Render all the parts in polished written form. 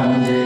Hare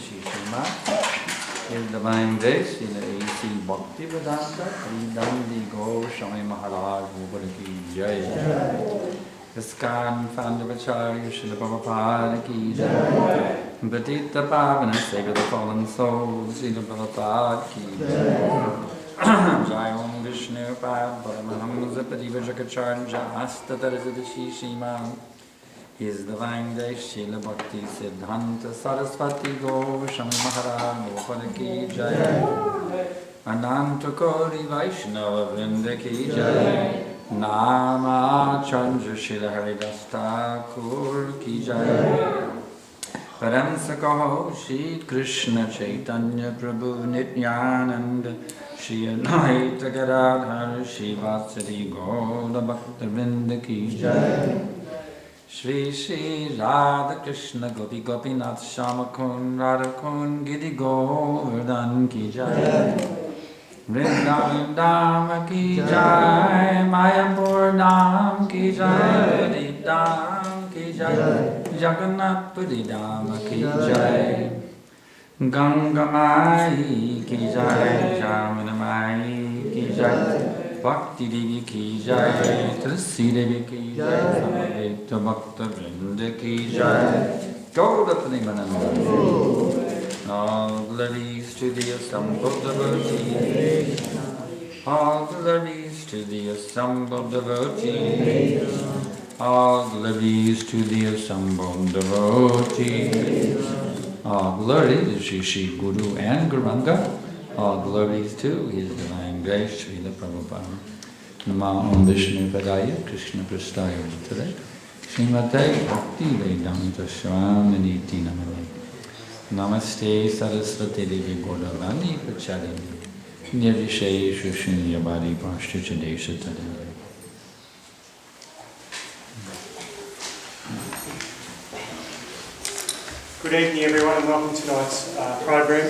Sriman His Divine Grace in A.C. Bhaktivedanta, Sridandi Go Swami Maharaj Ki Jai. ISKCON Founder-Acharya Prabhupada Ki Jai. Bhatita Pavana, save the fallen souls, Srila Prabhupada Ki Jai. Jai Om Vishnu Pad Paramahamsa Parivajakacarya Astatarasadashi Sriman His Divine Grace Srila Bhakti Siddhanta Saraswati Go Swami Maharaj Ki Jai. Ananta Kori Vaishnava Vrinda Ki Jai. Nama Chandra Shila Haridas Thakur Ki Jai. Paramsa Kaho Shri Krishna Chaitanya Prabhu Nityananda Shri Advaita Gadadhar Shri Vatsari Gaura Bhaktivinoda Ki Jai. Shri Shri Radha Krishna Gopi Gopinath Shamakun Radhakun Giri Govardhan Ki Jai. Vrindavan Dham Ki Jai, Mayapur Dham Ki Jai, Puri Dham Ki Jai, Jagannath Puri Dham Ki Jai, Ganga Mai Ki Jai, Jamuna Mai Ki Jai, Bhakti Devi Ki Jai, Tulsi Devi Ki Jai, Samaveta Bhakta Vrinda Ki Jai, Gaura Premananda. All glories to the assembled devotees. All glories to the assembled devotees. All glories to the assembled devotees. All glories to Shri Shri Guru and Guranga. All glories to His Divine Grace, Srila Prabhupada. Nama Om Vishnu Padaya Krishna Prastaya Bhutale Srimate Bhaktivedanta Swami Niti Namane. Namaste Saraswati Devi Gauravani Pracharini Nirvisheshu Shunyabadi Pashtuchadesha Tadari. Good evening everyone and welcome to tonight's program.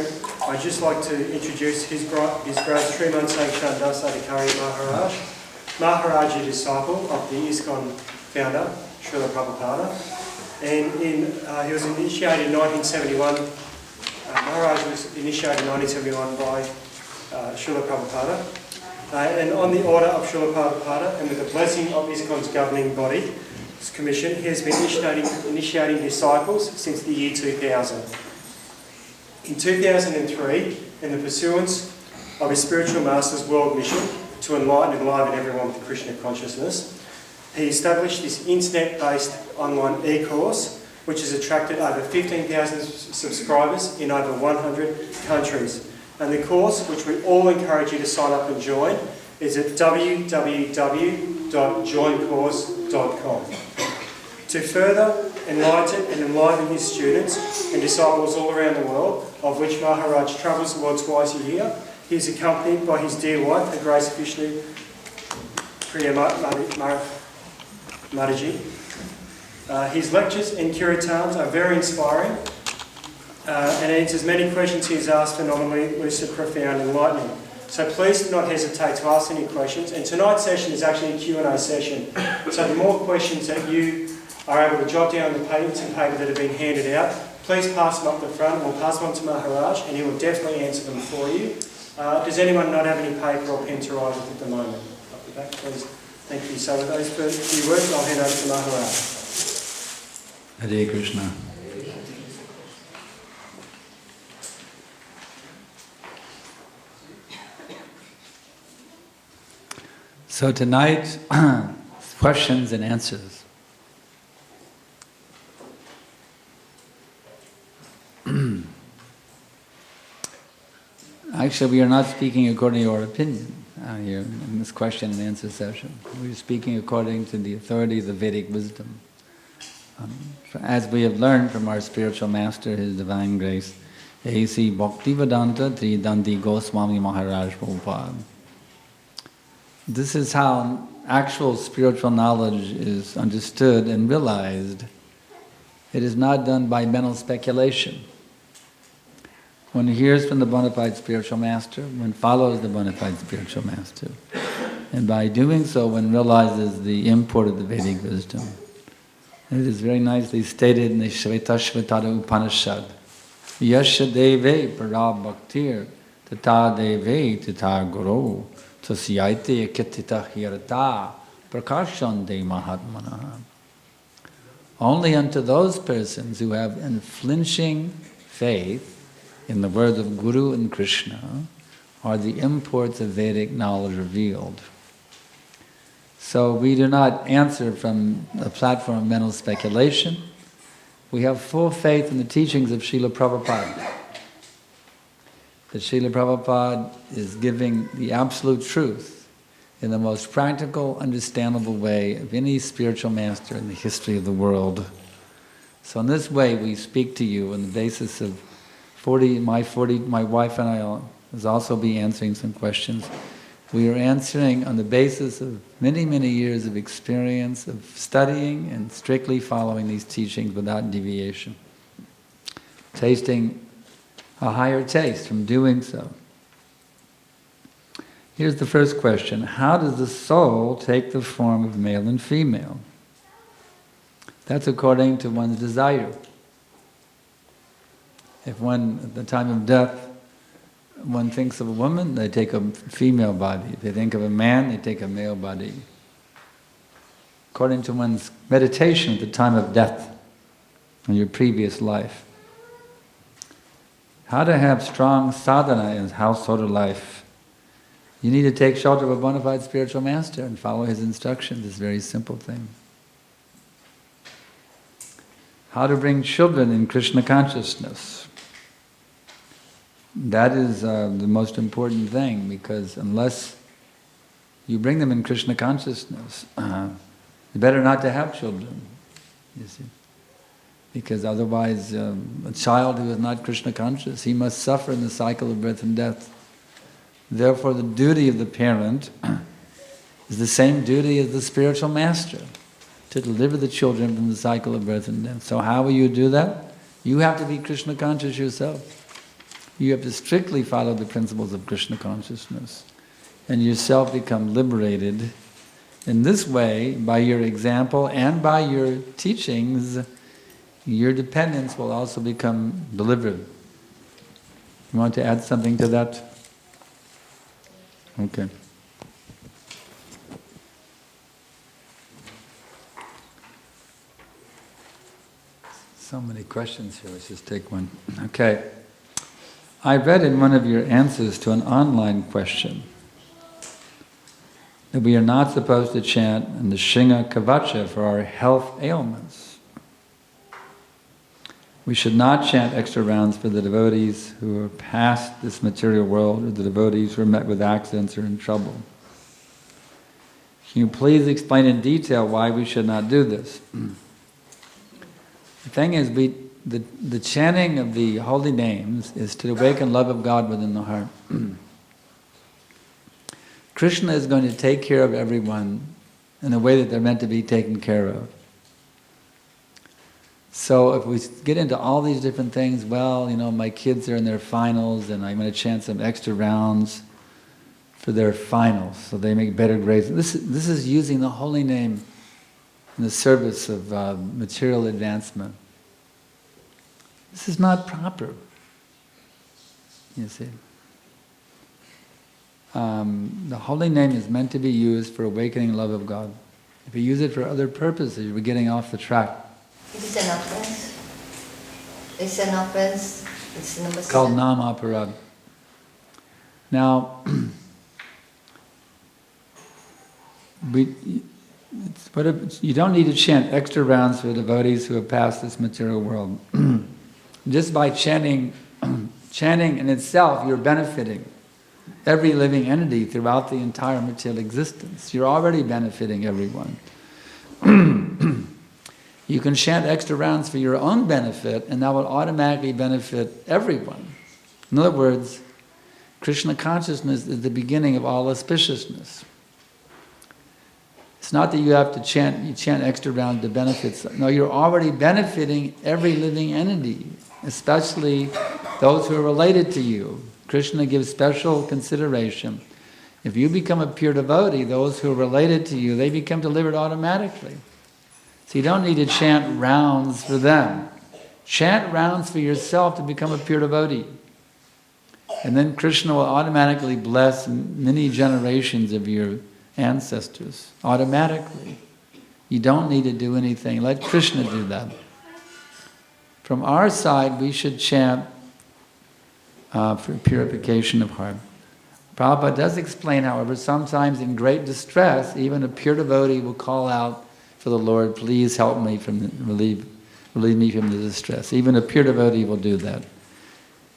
I'd just like to introduce His Grace Sriman Sankarshan Das Adhikari Maharaj. Maharaj is a disciple of the ISKCON founder, Srila Prabhupada. And he was initiated in 1971. Maharaj was initiated in 1971 by Srila Prabhupada. And on the order of Srila Prabhupada and with the blessing of ISKCON's governing body, commission, he has been initiating disciples since the year 2000. In 2003, in the pursuance of his spiritual master's world mission to enlighten and enliven everyone with Krishna consciousness, he established this internet-based online e-course, which has attracted over 15,000 subscribers in over 100 countries. And the course, which we all encourage you to sign up and join, is at www.joincourse.com. To further enlighten his students and disciples all around the world, of which Maharaj travels the world twice a year, he is accompanied by his dear wife, the Grace Vishnu Priya Mataji. His lectures and kirtans are very inspiring and answers many questions he has asked phenomenally lucid, profound, enlightening. So please do not hesitate to ask any questions. And tonight's session is actually a Q&A session. So the more questions that you are able to jot down on the paper that have been handed out, please pass them up the front and we'll pass them on to Maharaj and he will definitely answer them for you. Does anyone not have any paper or pen to write with at the moment? Up the back, please. Thank you. So with those first few words, I'll hand over to Maharaj. Hare Krishna. So tonight, questions and answers. Actually, we are not speaking according to your opinion here in this question and answer session. We're speaking according to the authority of the Vedic wisdom. As we have learned from our spiritual master, His Divine Grace, A.C. Bhaktivedanta Sridandi Goswami Maharaj Prabhupada. This is how actual spiritual knowledge is understood and realized. It is not done by mental speculation. One hears from the bona fide spiritual master, one follows the bona fide spiritual master. And by doing so, one realizes the import of the Vedic wisdom. It is very nicely stated in the Shvetashvatara Upanishad. Yasha deve para bhaktir tata deve tata guru tasyaite akitita hirata prakashan de mahatmana. Only unto those persons who have unflinching faith in the words of Guru and Krishna are the imports of Vedic knowledge revealed. So we do not answer from a platform of mental speculation. We have full faith in the teachings of Srila Prabhupada. That Srila Prabhupada is giving the absolute truth in the most practical, understandable way of any spiritual master in the history of the world. So in this way we speak to you on the basis of my wife and I will also be answering some questions. We are answering on the basis of many, many years of experience of studying and strictly following these teachings without deviation. Tasting a higher taste from doing so. Here's the first question. How does the soul take the form of male and female? That's according to one's desire. If one, at the time of death, one thinks of a woman, they take a female body. If they think of a man, they take a male body. According to one's meditation at the time of death, in your previous life. How to have strong sadhana in household life? You need to take shelter of a bona fide spiritual master and follow his instructions. It's a very simple thing. How to bring children in Krishna consciousness? That is the most important thing, because unless you bring them in Krishna consciousness, it's better not to have children, you see. Because otherwise, a child who is not Krishna conscious, he must suffer in the cycle of birth and death. Therefore, the duty of the parent is the same duty as the spiritual master, to deliver the children from the cycle of birth and death. So how will you do that? You have to be Krishna conscious yourself. You have to strictly follow the principles of Krishna consciousness and yourself become liberated. In this way, by your example and by your teachings, your dependence will also become delivered. You want to add something to that? Okay. So many questions here, let's just take one. Okay. I read in one of your answers to an online question that we are not supposed to chant in the Shringa Kavacha for our health ailments. We should not chant extra rounds for the devotees who are past this material world, or the devotees who are met with accidents or in trouble. Can you please explain in detail why we should not do this? The thing is, the chanting of the holy names is to awaken love of God within the heart. Krishna is going to take care of everyone in the way that they're meant to be taken care of. So if we get into all these different things, well, you know, my kids are in their finals and I'm going to chant some extra rounds for their finals so they make better grades. This is using the holy name in the service of material advancement. This is not proper, you see. The holy name is meant to be used for awakening love of God. If you use it for other purposes, you're getting off the track. It is an offense. It's an offense. It's number called 7. Nam Aparad. Now, you don't need to chant extra rounds for devotees who have passed this material world. Just by chanting in itself, you're benefiting every living entity throughout the entire material existence. You're already benefiting everyone. You can chant extra rounds for your own benefit, and that will automatically benefit everyone. In other words, Krishna consciousness is the beginning of all auspiciousness. It's not that you have to chant extra rounds to benefit. No, you're already benefiting every living entity, especially those who are related to you. Krishna gives special consideration. If you become a pure devotee, those who are related to you, they become delivered automatically. So you don't need to chant rounds for them. Chant rounds for yourself to become a pure devotee. And then Krishna will automatically bless many generations of your ancestors. Automatically. You don't need to do anything. Let Krishna do that. From our side, we should chant for purification of heart. Prabhupada does explain, however, sometimes in great distress, even a pure devotee will call out for the Lord, please help me relieve me from the distress. Even a pure devotee will do that.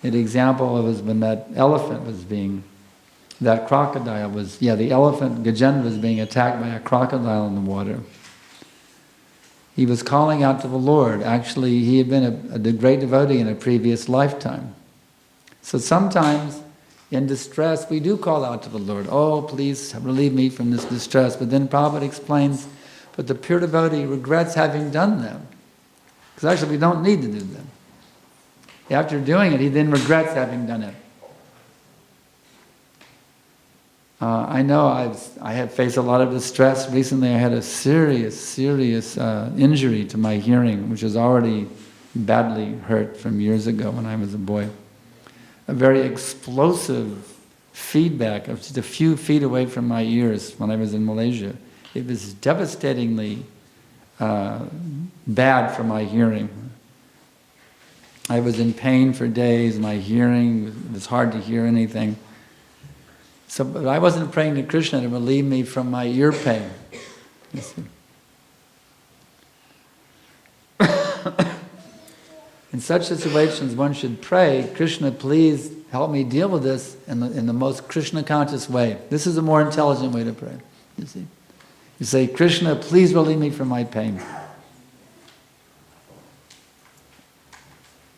An example was when that elephant was the elephant, Gajendra, was being attacked by a crocodile in the water. He was calling out to the Lord. Actually, he had been a great devotee in a previous lifetime. So sometimes, in distress, we do call out to the Lord, oh, please relieve me from this distress. But then Prabhupada explains, but the pure devotee regrets having done that. Because actually we don't need to do that. After doing it, he then regrets having done it. I know I have faced a lot of distress. Recently I had a serious injury to my hearing, which was already badly hurt from years ago when I was a boy. A very explosive feedback of just a few feet away from my ears when I was in Malaysia. It was devastatingly bad for my hearing. I was in pain for days, my hearing, it was hard to hear anything. So, but I wasn't praying to Krishna to relieve me from my ear pain. You see. In such situations, one should pray, Krishna, please help me deal with this in the most Krishna-conscious way. This is a more intelligent way to pray. You see. You say, Krishna, please relieve me from my pain.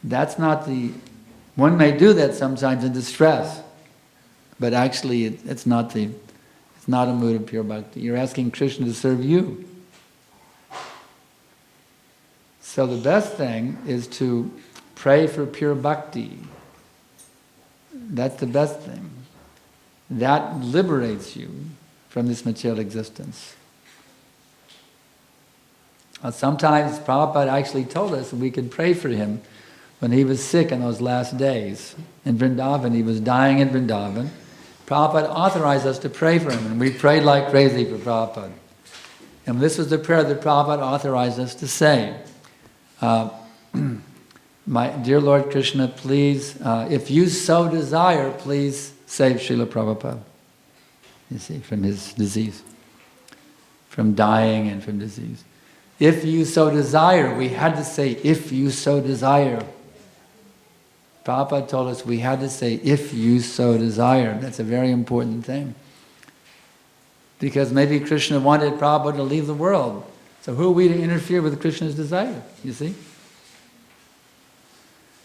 That's not one may do that sometimes in distress, but actually it's not a mood of pure bhakti. You're asking Krishna to serve you. So the best thing is to pray for pure bhakti. That's the best thing. That liberates you from this material existence. Sometimes Prabhupada actually told us we could pray for him when he was sick in those last days. In Vrindavan, he was dying in Vrindavan. Prabhupada authorized us to pray for him, and we prayed like crazy for Prabhupada. And this was the prayer that Prabhupada authorized us to say. My dear Lord Krishna, please, if you so desire, please save Srila Prabhupada. You see, from his disease, from dying and from disease. If you so desire, we had to say, if you so desire. Prabhupada told us we had to say, if you so desire. That's a very important thing. Because maybe Krishna wanted Prabhupada to leave the world. So who are we to interfere with Krishna's desire, you see?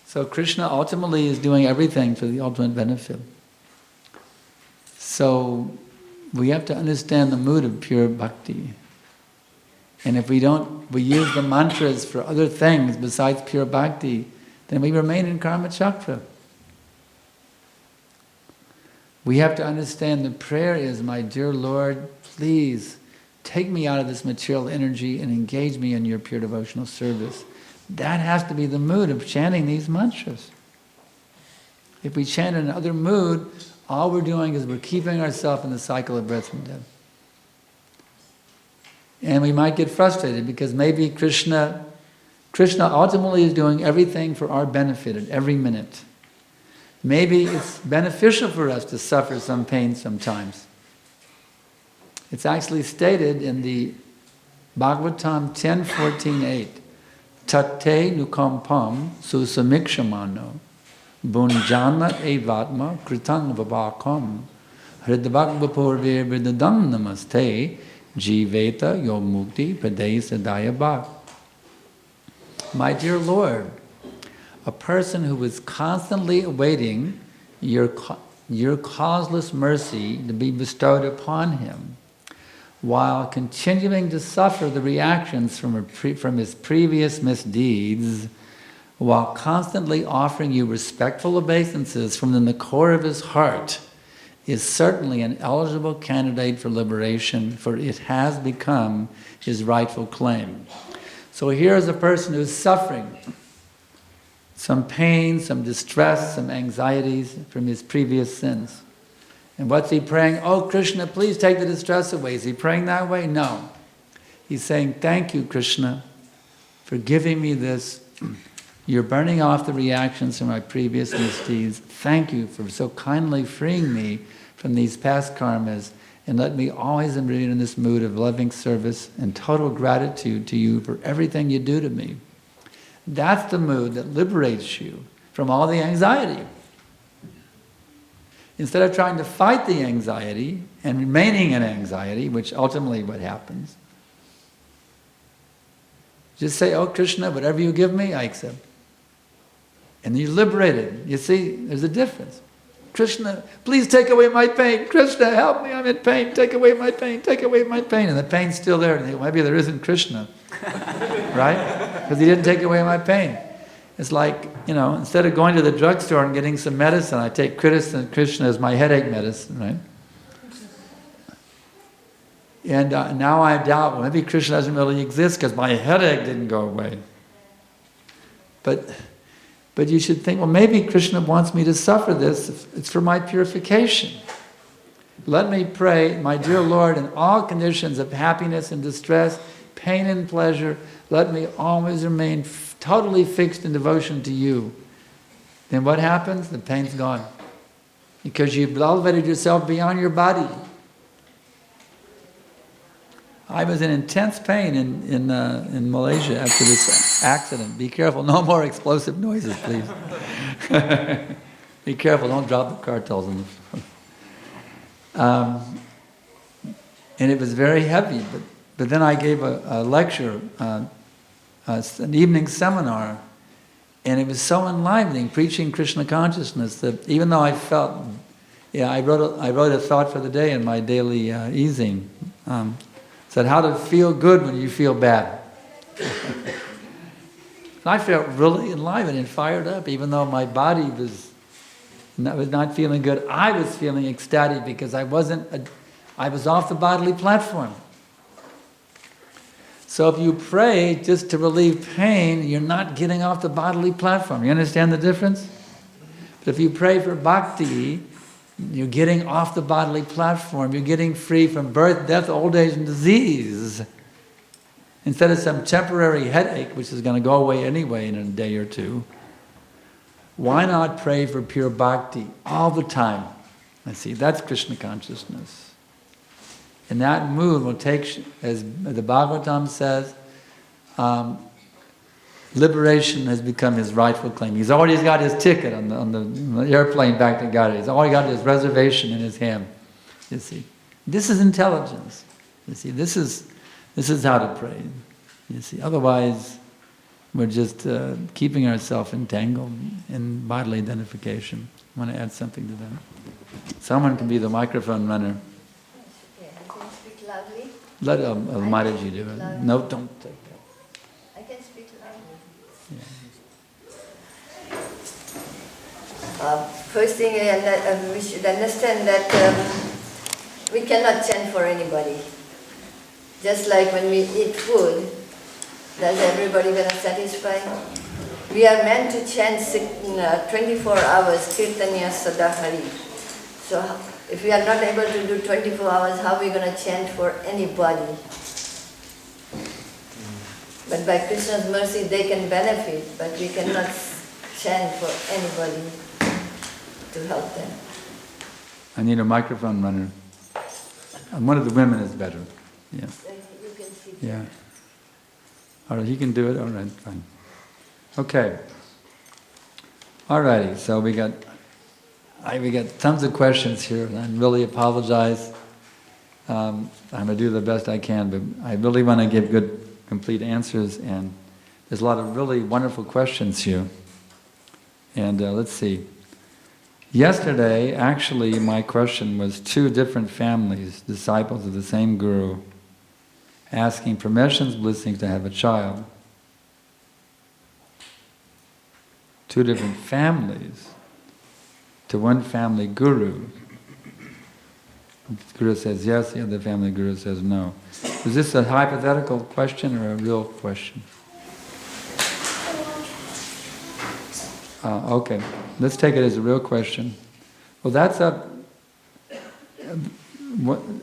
So Krishna ultimately is doing everything for the ultimate benefit. So we have to understand the mood of pure bhakti. And if we use the mantras for other things besides pure bhakti, then we remain in karma chakra. We have to understand the prayer is, my dear Lord, please take me out of this material energy and engage me in your pure devotional service. That has to be the mood of chanting these mantras. If we chant in another mood, all we're doing is we're keeping ourselves in the cycle of birth and death. And we might get frustrated because maybe Krishna ultimately is doing everything for our benefit at every minute. Maybe it's beneficial for us to suffer some pain sometimes. It's actually stated in the Bhagavatam 10.14.8, Tate nukampam susamikshamano bunjana evatma kritang vabakam hridvagvapurve vidadam namaste jiveta yo mukti padei sadaya bhak. My dear Lord, a person who is constantly awaiting your causeless mercy to be bestowed upon him, while continuing to suffer the reactions from his previous misdeeds, while constantly offering you respectful obeisances from the core of his heart, is certainly an eligible candidate for liberation, for it has become his rightful claim. So here is a person who's suffering some pain, some distress, some anxieties from his previous sins. And what's he praying? Oh, Krishna, please take the distress away. Is he praying that way? No. He's saying, thank you, Krishna, for giving me this. You're burning off the reactions from my previous misdeeds. Thank you for so kindly freeing me from these past karmas, and let me always remain in this mood of loving service and total gratitude to you for everything you do to me. That's the mood that liberates you from all the anxiety. Instead of trying to fight the anxiety and remaining in anxiety, which ultimately what happens, just say, oh Krishna, whatever you give me, I accept. And you're liberated. You see, there's a difference. Krishna, please take away my pain. Krishna, help me, I'm in pain. Take away my pain, take away my pain. And the pain's still there. And maybe there isn't Krishna. Right? Because he didn't take away my pain. It's like, instead of going to the drugstore and getting some medicine, I take Krishna as my headache medicine, right? And now I doubt, well, maybe Krishna doesn't really exist because my headache didn't go away. But you should think, well, maybe Krishna wants me to suffer this. It's for my purification. Let me pray, my dear Lord, in all conditions of happiness and distress, pain and pleasure, let me always remain totally fixed in devotion to you. Then what happens? The pain's gone. Because you've elevated yourself beyond your body. I was in intense pain in Malaysia after this accident. Be careful, no more explosive noises, please. Be careful, don't drop the cartels on the floor. And it was very heavy, but then I gave a lecture, an evening seminar, and it was so enlivening, preaching Krishna consciousness, that even though I felt, I wrote a thought for the day in my daily e-zine. Said how to feel good when you feel bad. And I felt really enlivened and fired up, even though my body was not feeling good. I was feeling ecstatic because I was off the bodily platform. So if you pray just to relieve pain, you're not getting off the bodily platform. You understand the difference? But if you pray for bhakti, you're getting off the bodily platform. You're getting free from birth, death, old age, and disease. Instead of some temporary headache, which is going to go away anyway in a day or two, why not pray for pure bhakti all the time? I see, that's Krishna consciousness. And that mood will take, as the Bhagavatam says, liberation has become his rightful claim. He's already got his ticket on the airplane back to God. He's already got his reservation in his hand. You see, this is intelligence. You see, this is how to pray. You see, otherwise we're just keeping ourselves entangled in bodily identification. I want to add something to that. Someone can be the microphone runner. Okay, I can speak loudly. Let Mataji do it. No, don't take that. I can speak loudly. Yeah. First thing, we should understand that we cannot chant for anybody. Just like when we eat food, does everybody going to satisfy? We are meant to chant 24 hours, Kirtanya Sadahari. So if we are not able to do 24 hours, how are we going to chant for anybody? But by Krishna's mercy, they can benefit, but we cannot chant for anybody to help them. I need a microphone runner. One of the women is better. Yeah. You can see. Yeah. All right, he can do it. All right, fine. Okay. All righty. So we got tons of questions here, and I really apologize. I'm going to do the best I can, but I really want to give good, complete answers. And there's a lot of really wonderful questions here. And let's see. Yesterday, actually, my question was 2 different families, disciples of the same guru, asking permissions, blessings to have a child. 2 different families to one family guru. The guru says yes, the other family guru says no. Is this a hypothetical question or a real question? Okay, let's take it as a real question. Well, that's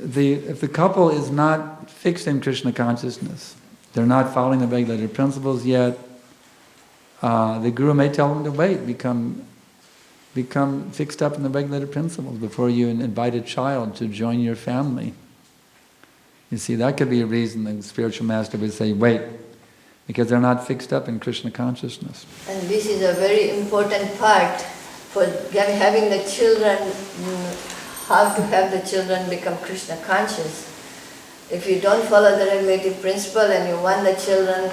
if the couple is not fixed in Krishna consciousness, they're not following the regulated principles yet, the Guru may tell them to wait, become fixed up in the regulated principles before you invite a child to join your family. You see, that could be a reason the spiritual master would say, wait, because they're not fixed up in Krishna consciousness. And this is a very important part for having the children, how to have the children become Krishna conscious. If you don't follow the regulative principle and you want the children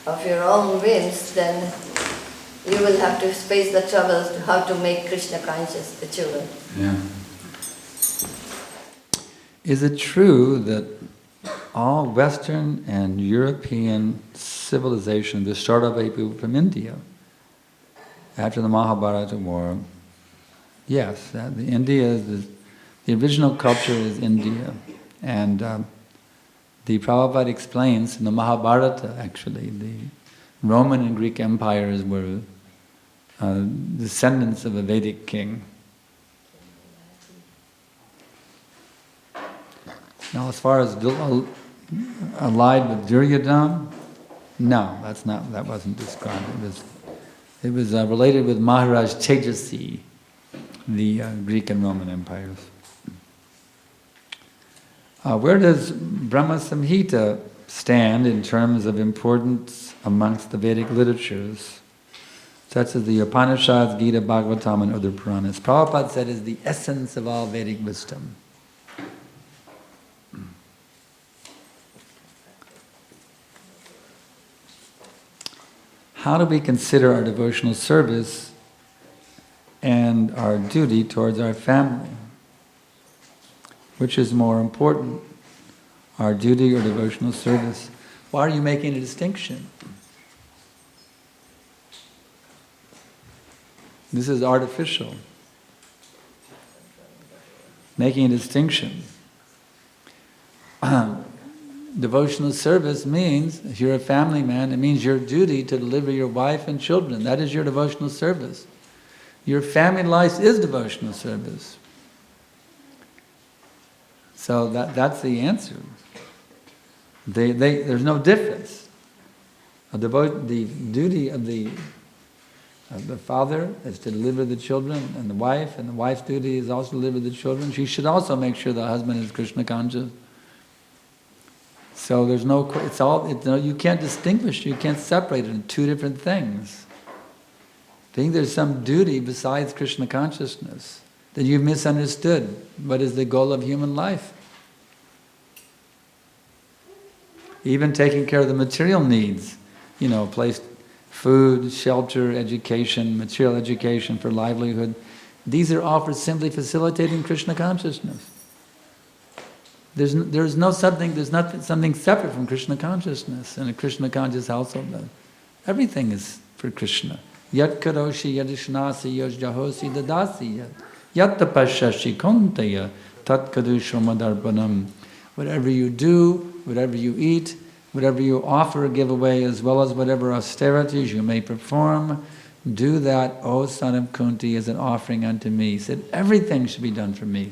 of your own whims, then you will have to face the troubles to how to make Krishna conscious, the children. Yeah. Is it true that all Western and European civilization, the start of people from India, after the Mahabharata war, yes, the original culture is India, and the Prabhupada explains in the Mahabharata, actually, the Roman and Greek empires were descendants of a Vedic king. Now, as far as allied with Duryodhana, no, that wasn't described. It was related with Maharaj Tejasi, the Greek and Roman empires. Where does Brahma Samhita stand in terms of importance amongst the Vedic literatures, such as the Upanishads, Gita, Bhagavatam, and other Puranas? Prabhupada said is the essence of all Vedic wisdom. How do we consider our devotional service and our duty towards our family? Which is more important, our duty or devotional service? Why are you making a distinction? This is artificial. Making a distinction. Devotional service means, if you're a family man, it means your duty to deliver your wife and children. That is your devotional service. Your family life is devotional service. So that's the answer. There's no difference. The duty of the father is to deliver the children, and the wife's duty is also to deliver the children. She should also make sure the husband is Krishna conscious. So there's you can't distinguish, you can't separate it into two different things. I think there's some duty besides Krishna consciousness that you've misunderstood what is the goal of human life. Even taking care of the material needs, food, shelter, education, material education for livelihood, these are all for simply facilitating Krishna consciousness. There's not something separate from Krishna consciousness in a Krishna conscious household. Everything is for Krishna. Yat karoshi yadishnasi yajjahosi dadasi yat tapashashi kontaya tat kadushomadarpanam. Whatever you do, whatever you eat, whatever you offer or give away, as well as whatever austerities you may perform, do that, O son of Kunti, as an offering unto me. He said, everything should be done for me.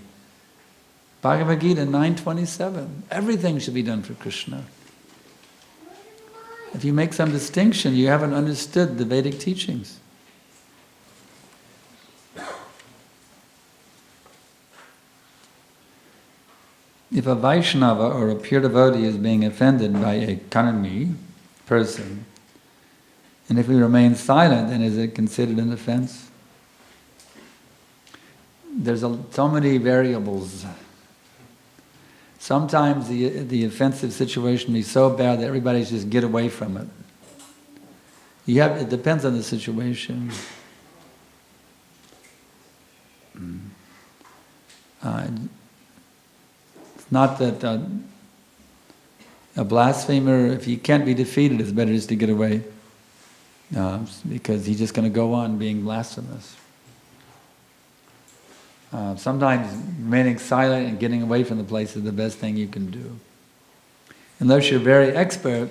Bhagavad Gita 9:27. Everything should be done for Krishna. If you make some distinction, you haven't understood the Vedic teachings. If a Vaishnava or a pure devotee is being offended by a karmi person, and if we remain silent, then is it considered an offense? There's so many variables. Sometimes the offensive situation is so bad that everybody just get away from it. It depends on the situation. It's not that a blasphemer, if he can't be defeated, it's better just to get away. Because he's just going to go on being blasphemous. Sometimes remaining silent and getting away from the place is the best thing you can do. Unless you're very expert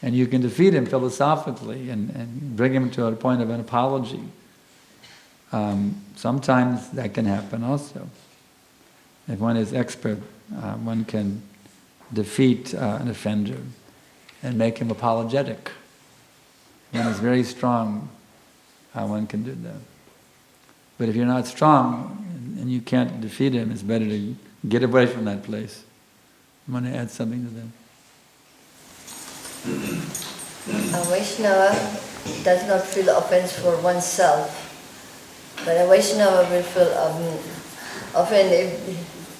And you can defeat him philosophically and bring him to a point of an apology. Sometimes that can happen also. If one is expert, one can defeat an offender and make him apologetic. When he's very strong, one can do that. But if you're not strong and you can't defeat him, it's better to get away from that place. I want to add something to that. A Vaishnava does not feel offense for oneself, but a Vaishnava will feel offended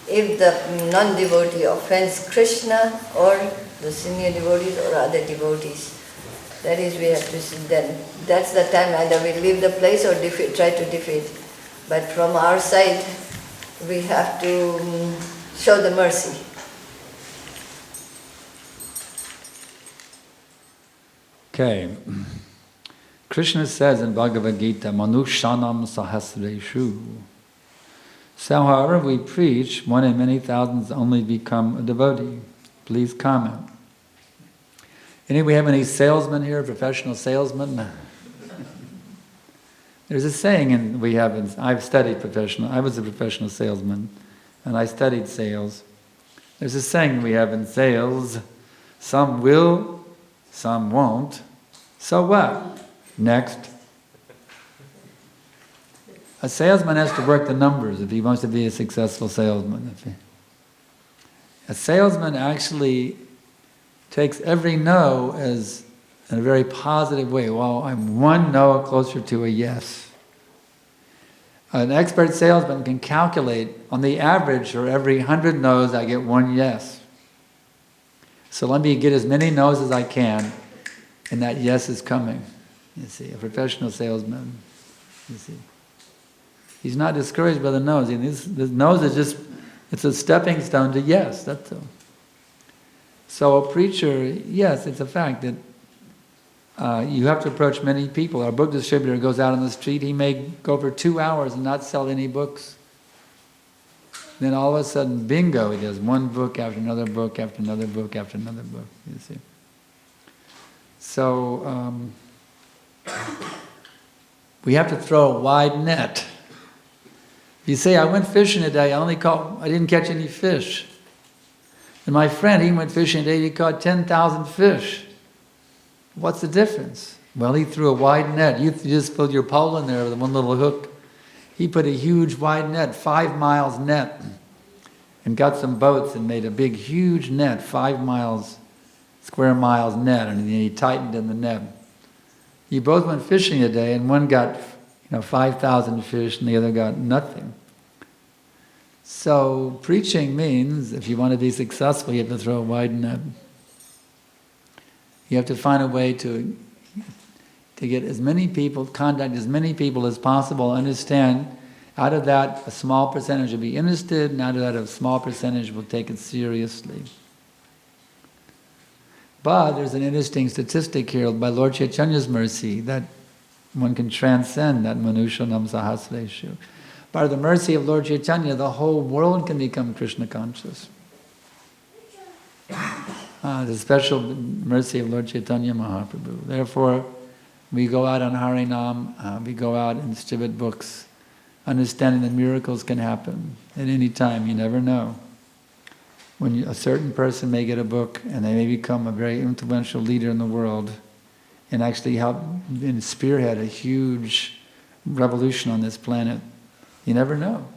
if the non-devotee offends Krishna or the senior devotees or other devotees. That is, we have to then. That's the time either we leave the place or try to defeat. But from our side, we have to show the mercy. Okay. Krishna says in Bhagavad Gita, Manushanam sahasreshu. So however we preach, one in many thousands only become a devotee. Please comment. We have any salesmen here, professional salesmen? There's a saying, and I've studied I was a professional salesman, and I studied sales. There's a saying we have in sales, some will, some won't. So what? Next. A salesman has to work the numbers if he wants to be a successful salesman. A salesman actually takes every no as in a very positive way. Well, I'm one no closer to a yes. An expert salesman can calculate, on the average, for every 100 no's, I get one yes. So let me get as many no's as I can, and that yes is coming. You see, a professional salesman, you see. He's not discouraged by the no's. The no's is just, it's a stepping stone to yes, that's all. So a preacher, yes, it's a fact that you have to approach many people. Our book distributor goes out on the street, he may go for 2 hours and not sell any books. Then all of a sudden, bingo, he does one book after another book, after another book, after another book, you see. So, we have to throw a wide net. You say, I went fishing today, I didn't catch any fish. And my friend, he went fishing today, he caught 10,000 fish. What's the difference? Well, he threw a wide net. You just put your pole in there with one little hook. He put a huge wide net, 5 miles net, and got some boats and made a big, huge net, 5 miles, square miles net, and he tightened in the net. You both went fishing today, and one got 5,000 fish, and the other got nothing. So preaching means, if you want to be successful, you have to throw a wide net. You have to find a way to get as many people, contact as many people as possible, understand, out of that a small percentage will be interested, and out of that a small percentage will take it seriously. But there's an interesting statistic here by Lord Chaitanya's mercy that one can transcend that Manushanam Sahasreshu. By the mercy of Lord Chaitanya, the whole world can become Krishna conscious. The special mercy of Lord Chaitanya Mahaprabhu. Therefore, we go out on Harinam, we go out and distribute books, understanding that miracles can happen at any time, you never know. When a certain person may get a book and they may become a very influential leader in the world and actually help and spearhead a huge revolution on this planet. You never know.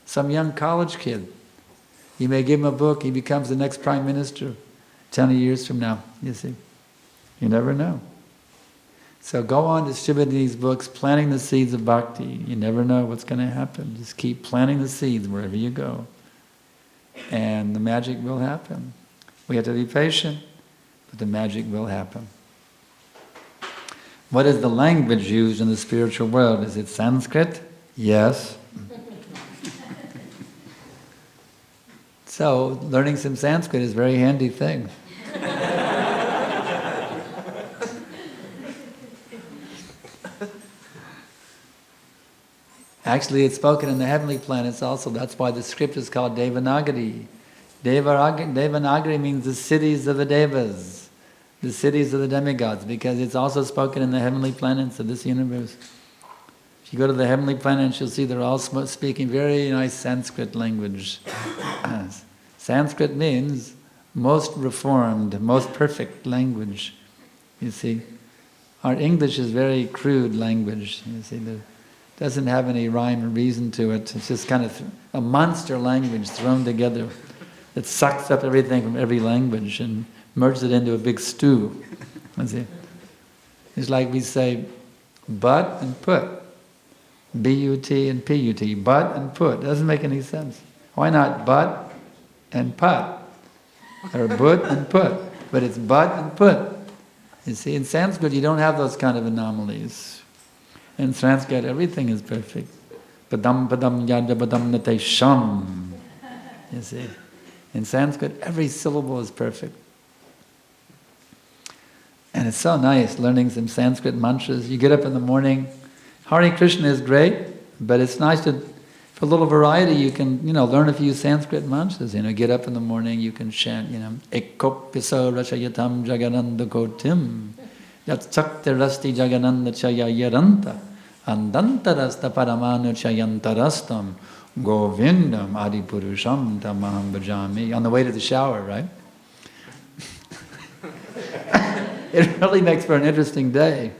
Some young college kid, you may give him a book, he becomes the next prime minister 10 years from now, you see. You never know. So go on distributing these books, planting the seeds of bhakti. You never know what's going to happen. Just keep planting the seeds wherever you go. And the magic will happen. We have to be patient, but the magic will happen. What is the language used in the spiritual world? Is it Sanskrit? Yes. So, learning some Sanskrit is a very handy thing. Actually, it's spoken in the heavenly planets also. That's why the script is called Devanagari. Devanagari means the cities of the Devas. the cities of the demigods, because it's also spoken in the heavenly planets of this universe. If you go to the heavenly planets, you'll see they're all speaking very nice Sanskrit language. Sanskrit means most reformed, most perfect language, you see. Our English is very crude language, you see. It doesn't have any rhyme or reason to it. It's just kind of a monster language thrown together that sucks up everything from every language and merges it into a big stew. You see. It's like we say, but and put. B-U-T and P-U-T. But and put. Doesn't make any sense. Why not but and put? Or but and put. But it's but and put. You see, in Sanskrit you don't have those kind of anomalies. In Sanskrit everything is perfect. Padam padam yada padam nate sham. You see. In Sanskrit every syllable is perfect. And it's so nice learning some Sanskrit mantras. You get up in the morning, Hare Krishna is great, but it's nice to, for a little variety, you can, learn a few Sanskrit mantras. Get up in the morning, you can chant, Ekopyaso rachayatam jagananda kotim, Yatshakti rasti jagananda chaya yaranta, Andantarasta paramanu chayantarastam, Govindam adipurusham tamaham bhajami. On the way to the shower, right? It really makes for an interesting day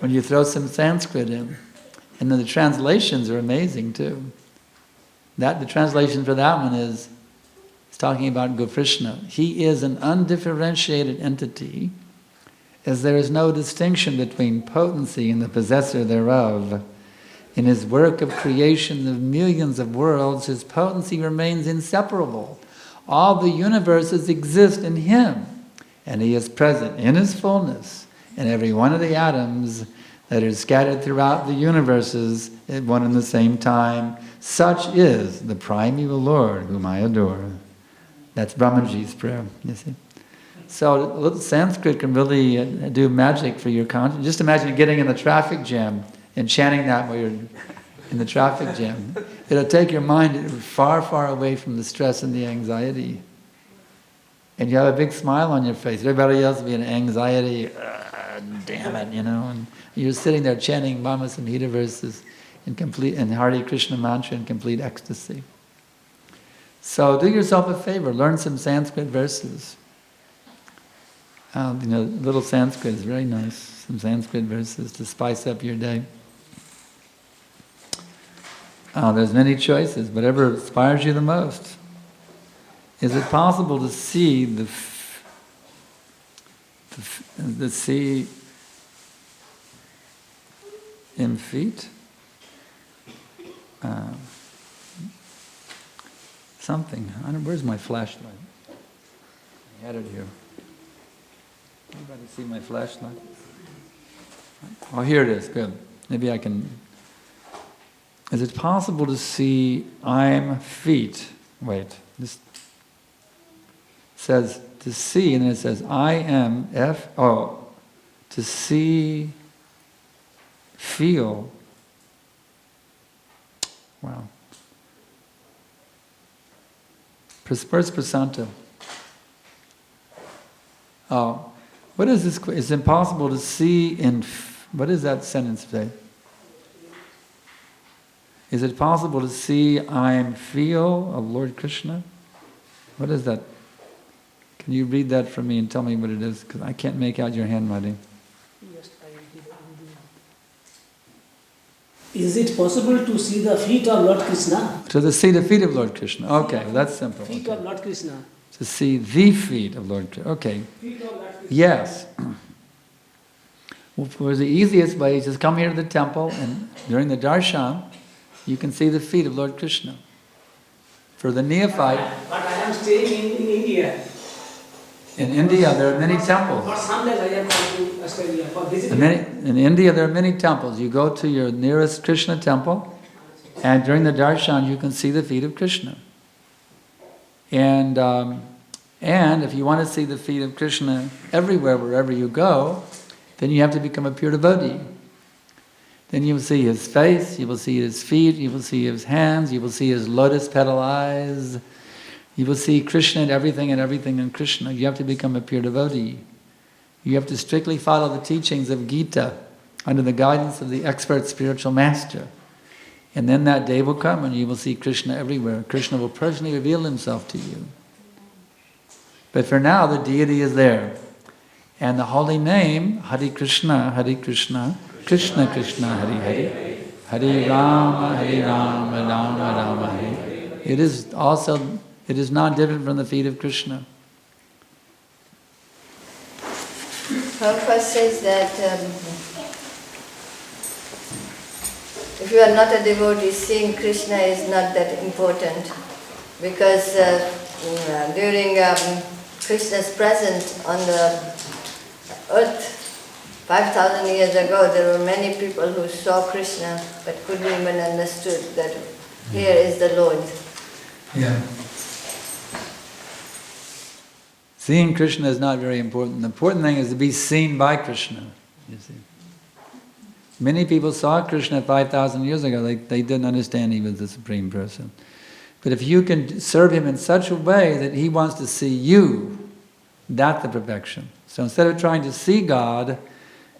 when you throw some Sanskrit in. And then the translations are amazing too. The translation for that one is, it's talking about Krishna. He is an undifferentiated entity, as there is no distinction between potency and the possessor thereof. In his work of creation of millions of worlds, his potency remains inseparable. All the universes exist in him, and he is present in his fullness in every one of the atoms that are scattered throughout the universes at one and the same time. Such is the primeval Lord whom I adore. That's Brahmaji's prayer, you see. So a little Sanskrit can really do magic for your conscience. Just imagine getting in the traffic jam and chanting that while you're in the traffic jam. It'll take your mind far, far away from the stress and the anxiety. And you have a big smile on your face. Everybody else will be in anxiety, damn it, and you're sitting there chanting Bhama Samhita verses in Hare Krishna mantra in complete ecstasy. So do yourself a favor, learn some Sanskrit verses. Little Sanskrit is very nice. Some Sanskrit verses to spice up your day. There's many choices, whatever inspires you the most. Is it possible to see the sea in feet? Something. Where's my flashlight? I had it here. Anybody see my flashlight? Oh, here it is. Good. Maybe I can. Is it possible to see I'm feet? Wait. This says to see, and then it says I am to see, feel. Wow. Where's Prasanta? Oh, what is this? It's impossible to see in. What does that sentence say? Is it possible to see I am feel of Lord Krishna? What is that? Can you read that for me and tell me what it is? Because I can't make out your handwriting. Yes, I did. Is it possible to see the feet of Lord Krishna? To see the feet of Lord Krishna. Okay, that's simple. Feet of Lord Krishna. To see the feet of Lord Krishna. Okay. Feet of Lord Krishna. Yes. Well, for the easiest way is just come here to the temple, and during the darshan, you can see the feet of Lord Krishna. For the neophyte. But I am staying in India. In India, there are many temples. For some days I have come to Australia for visiting. In India, there are many temples. You go to your nearest Krishna temple, and during the darshan, you can see the feet of Krishna. And if you want to see the feet of Krishna everywhere, wherever you go, then you have to become a pure devotee. Then you will see his face, you will see his feet, you will see his hands, you will see his lotus petal eyes. You will see Krishna and everything in Krishna. You have to become a pure devotee. You have to strictly follow the teachings of Gita under the guidance of the expert spiritual master. And then that day will come and you will see Krishna everywhere. Krishna will personally reveal himself to you. But for now, the deity is there. And the holy name, Hare Krishna, Krishna Krishna, Hare Hare, Hare Rama, Rama Rama, Hare. It is not different from the feet of Krishna. Prabhupada says that if you are not a devotee, seeing Krishna is not that important, because during Krishna's presence on the earth 5,000 years ago, there were many people who saw Krishna but couldn't even understood that here is the Lord. Yeah. Seeing Krishna is not very important. The important thing is to be seen by Krishna. You see, many people saw Krishna 5,000 years ago. They didn't understand he was the Supreme Person. But if you can serve him in such a way that he wants to see you, that's the perfection. So instead of trying to see God,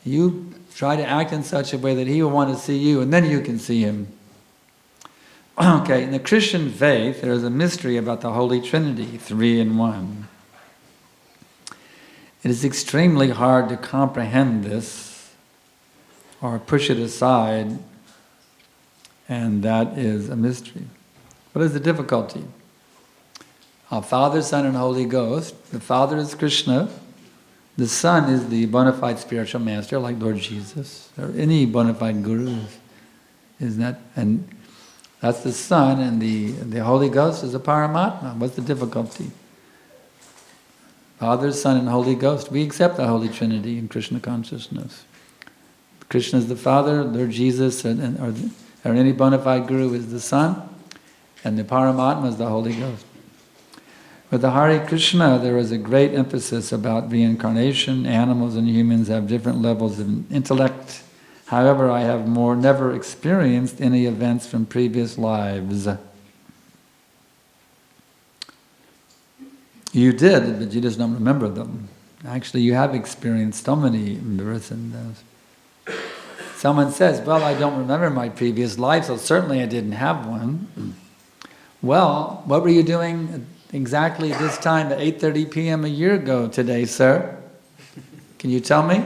you try to act in such a way that he will want to see you, and then you can see him. Okay, in the Christian faith, there is a mystery about the Holy Trinity, 3 in 1. It is extremely hard to comprehend this or push it aside, and that is a mystery. What is the difficulty? Our Father, Son, and Holy Ghost. The Father is Krishna. The Son is the bona fide spiritual master, like Lord Jesus, or any bona fide guru. And that's the Son, and the Holy Ghost is a Paramatma. What's the difficulty? Father, Son, and Holy Ghost. We accept the Holy Trinity in Krishna consciousness. Krishna is the Father, Lord Jesus, or any bona fide guru is the Son, and the Paramatma is the Holy Ghost. With the Hare Krishna, there is a great emphasis about reincarnation. Animals and humans have different levels of intellect. However, I have never experienced any events from previous lives. You did, but you just don't remember them. Actually, you have experienced so many births and deaths. Someone says, well, I don't remember my previous life, so certainly I didn't have one. Well, what were you doing exactly this time at 8:30 p.m. a year ago today, sir? Can you tell me?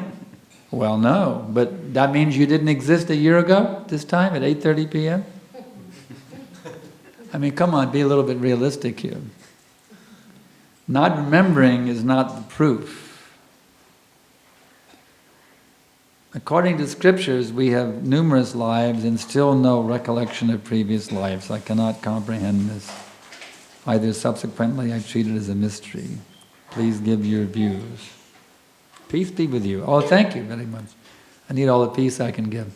Well, no, but that means you didn't exist a year ago this time at 8:30 p.m.? I mean, come on, be a little bit realistic here. Not remembering is not the proof. According to scriptures, we have numerous lives and still no recollection of previous lives. I cannot comprehend this. Either subsequently I treat it as a mystery. Please give your views. Peace be with you. Oh, thank you very much. I need all the peace I can give.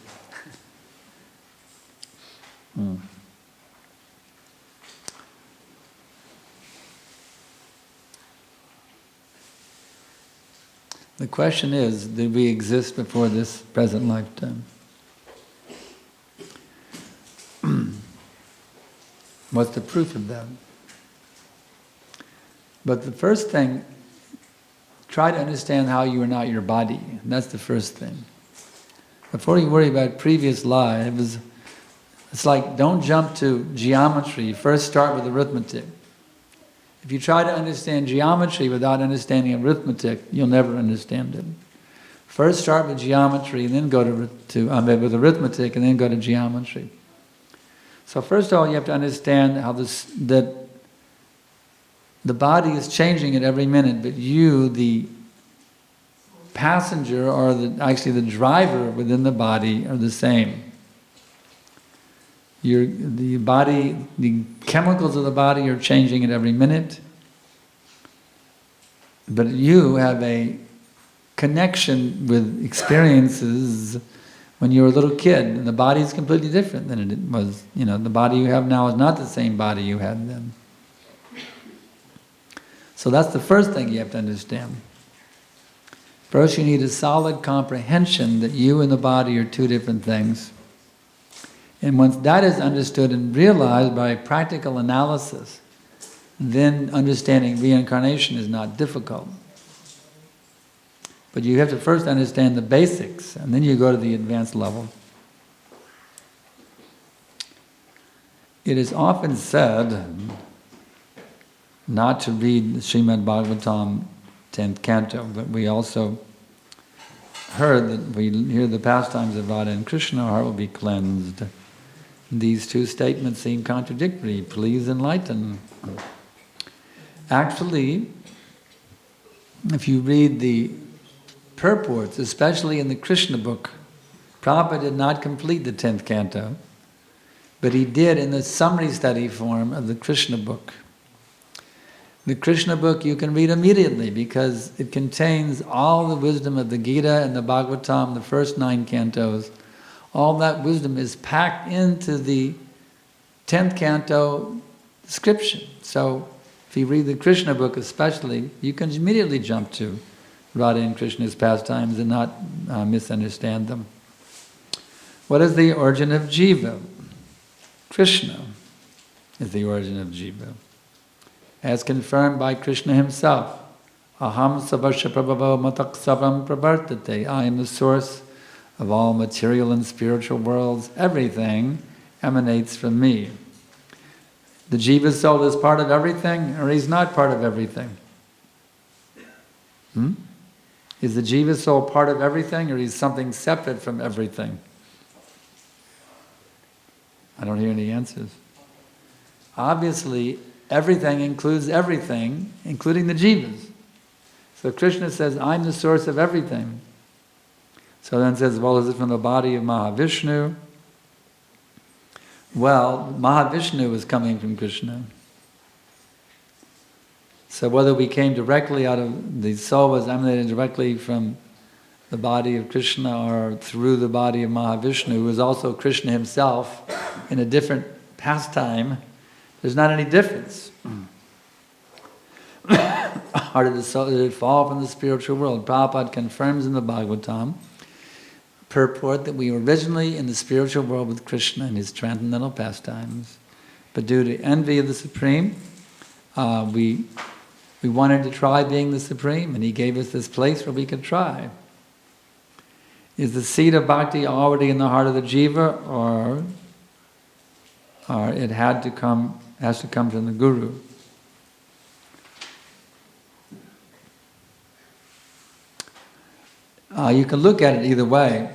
The question is, did we exist before this present lifetime? What's the proof of that? But the first thing, try to understand how you are not your body. That's the first thing. Before you worry about previous lives, it's like, don't jump to geometry. First start with arithmetic. If you try to understand geometry without understanding arithmetic, you'll never understand it. First start with geometry, and then go with arithmetic, and then go to geometry. So first of all, you have to understand how that the body is changing at every minute, but you, the passenger, or actually the driver within the body, are the same. The body, the chemicals of the body are changing at every minute, but you have a connection with experiences when you were a little kid, and the body is completely different than it was. The body you have now is not the same body you had then. So that's the first thing you have to understand. First, you need a solid comprehension that you and the body are two different things. And once that is understood and realized by practical analysis, then understanding reincarnation is not difficult. But you have to first understand the basics, and then you go to the advanced level. It is often said not to read the Srimad Bhagavatam 10th canto, but we also heard that we hear the pastimes of Radha and Krishna, our heart will be cleansed. These two statements seem contradictory. Please enlighten. Actually, if you read the purports, especially in the Krishna book, Prabhupada did not complete the 10th canto, but he did in the summary study form of the Krishna book. The Krishna book you can read immediately because it contains all the wisdom of the Gita and the Bhagavatam, the first 9 cantos. All that wisdom is packed into the 10th canto description. So if you read the Krishna book especially, you can immediately jump to Radha and Krishna's pastimes and not misunderstand them. What is the origin of Jiva? Krishna is the origin of Jiva. As confirmed by Krishna himself, Aham savasya prabhavo matak savam pravartate. I am the source of all material and spiritual worlds. Everything emanates from me. The Jiva soul is part of everything, or he's not part of everything? Is the Jiva soul part of everything, or he's something separate from everything? I don't hear any answers. Obviously, everything includes everything, including the Jivas. So Krishna says, I'm the source of everything. So then says, well, is it from the body of Mahavishnu? Well, Mahavishnu is coming from Krishna. So whether we came directly out of, the soul was emanated directly from the body of Krishna or through the body of Mahavishnu, who is also Krishna himself in a different pastime, there's not any difference. Or did it fall from the spiritual world? Prabhupada confirms in the Bhagavatam purport that we were originally in the spiritual world with Krishna and his transcendental pastimes, but due to envy of the Supreme, we wanted to try being the Supreme, and he gave us this place where we could try. Is the seed of bhakti already in the heart of the jiva, or it has to come from the Guru? You can look at it either way.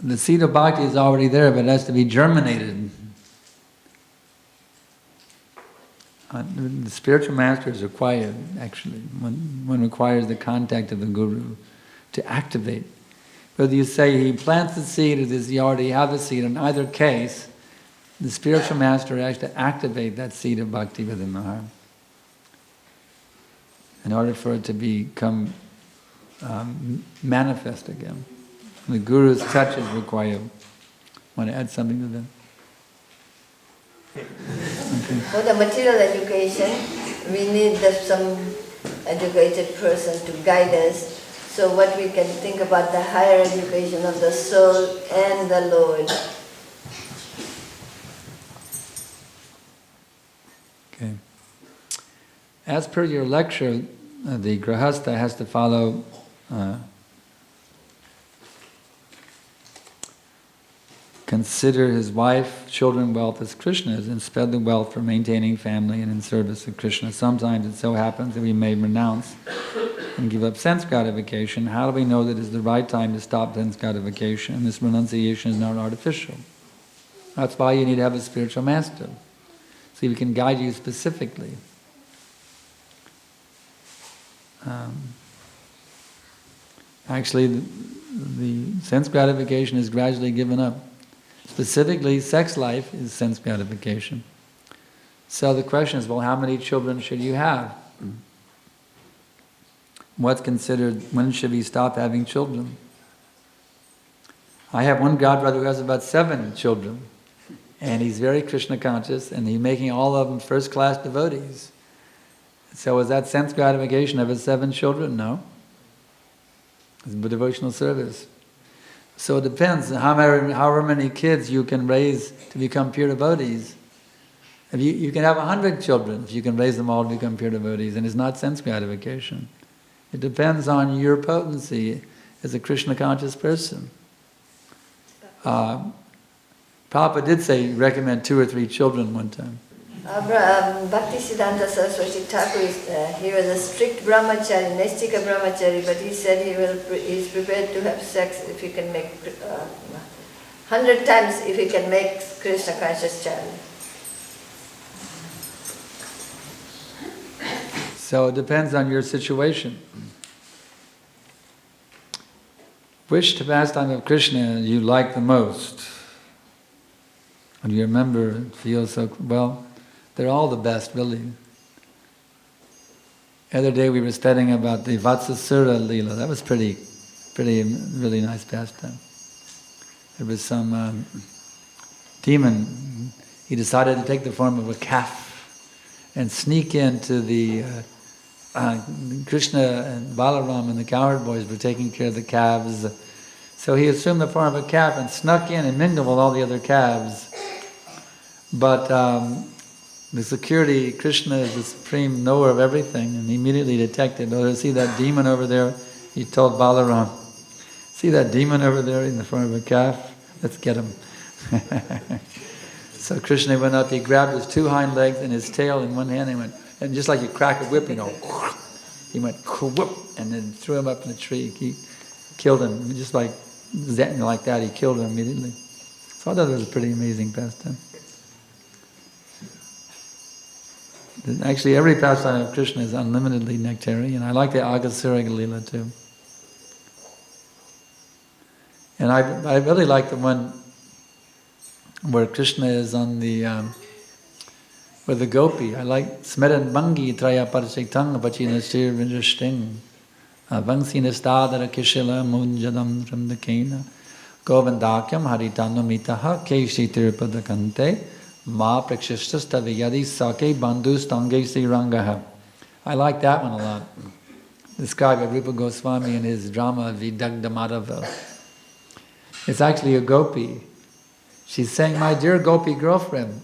The seed of bhakti is already there, but it has to be germinated. The spiritual master is required, actually. One requires the contact of the Guru to activate. Whether you say he plants the seed or does he already have the seed, in either case, the spiritual master has to activate that seed of bhakti within the heart in order for it to become manifest again. The Guru's touch is required. Want to add something to that? Okay. For the material education, we need some educated person to guide us. So what we can think about the higher education of the soul and the Lord. Okay. As per your lecture, the grahastha has to follow consider his wife, children, wealth as Krishna's, and spend the wealth for maintaining family and in service of Krishna. Sometimes it so happens that we may renounce and give up sense gratification. How do we know that it's the right time to stop sense gratification? And this renunciation is not artificial. That's why you need to have a spiritual master, so he can guide you specifically. Actually, the sense gratification is gradually given up. Specifically, sex life is sense gratification. So the question is, well, how many children should you have? What's considered, when should we stop having children? I have one godbrother who has about 7 children, and he's very Krishna conscious, and he's making all of them first-class devotees. So is that sense gratification of his 7 children? No. It's devotional service. So it depends on however many kids you can raise to become pure devotees. If you can have 100 children if you can raise them all to become pure devotees, and it's not sense gratification. It depends on your potency as a Krishna conscious person. Prabhupada did say recommend 2 or 3 children one time. Bhaktivedanta Saraswati Thakur, he was a strict brahmachari, Naistika brahmachari, but he said he's prepared to have sex if he can make 100 times if he can make Krishna conscious child. So it depends on your situation. Which pastime of Krishna you like the most? And you remember and feel so, well, they're all the best, really. The other day we were studying about the Vatsasura Leela. That was really nice pastime. There was some demon, he decided to take the form of a calf and sneak into the Krishna and Balaram and the cowherd boys were taking care of the calves. So he assumed the form of a calf and snuck in and mingled with all the other calves. But the security, Krishna is the supreme knower of everything, and he immediately detected, oh, see that demon over there? He told Balaram, see that demon over there in the form of a calf? Let's get him. So Krishna went up, he grabbed his 2 hind legs and his tail in one hand, and went, and just like you crack a whip, he went whoop, and then threw him up in the tree. He killed him, just like that, he killed him immediately. So I thought it was a pretty amazing pastime. Actually, every pastime of Krishna is unlimitedly nectarian. I like the Agasura Leela too. And I really like the one where Krishna is on the with the gopi. I like Smeran Bangi Traya Parchaitang Pachina Stir Vindrashting Vangsina Stadara Kishila Munjadam from the Kena Govindakyam Haritano Mitaha Keshi Tirpadakante Ma Prakshishtastaviyadi Sake Bandhu Stange Sirangaha. I like that one a lot. Described by Rupa Goswami in his drama Vidagda Madhava. It's actually a gopi. She's saying, my dear gopi girlfriend,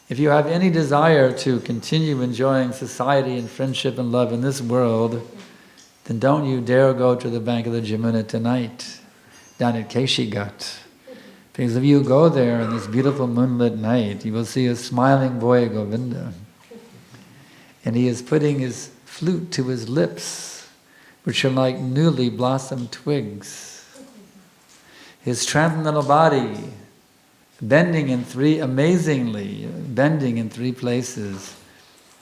if you have any desire to continue enjoying society and friendship and love in this world, then don't you dare go to the bank of the Jamuna tonight, down at Keshigat. Because if you go there on this beautiful moonlit night, you will see a smiling boy Govinda. And he is putting his flute to his lips, which are like newly blossomed twigs. His transcendental body, bending in 3 places,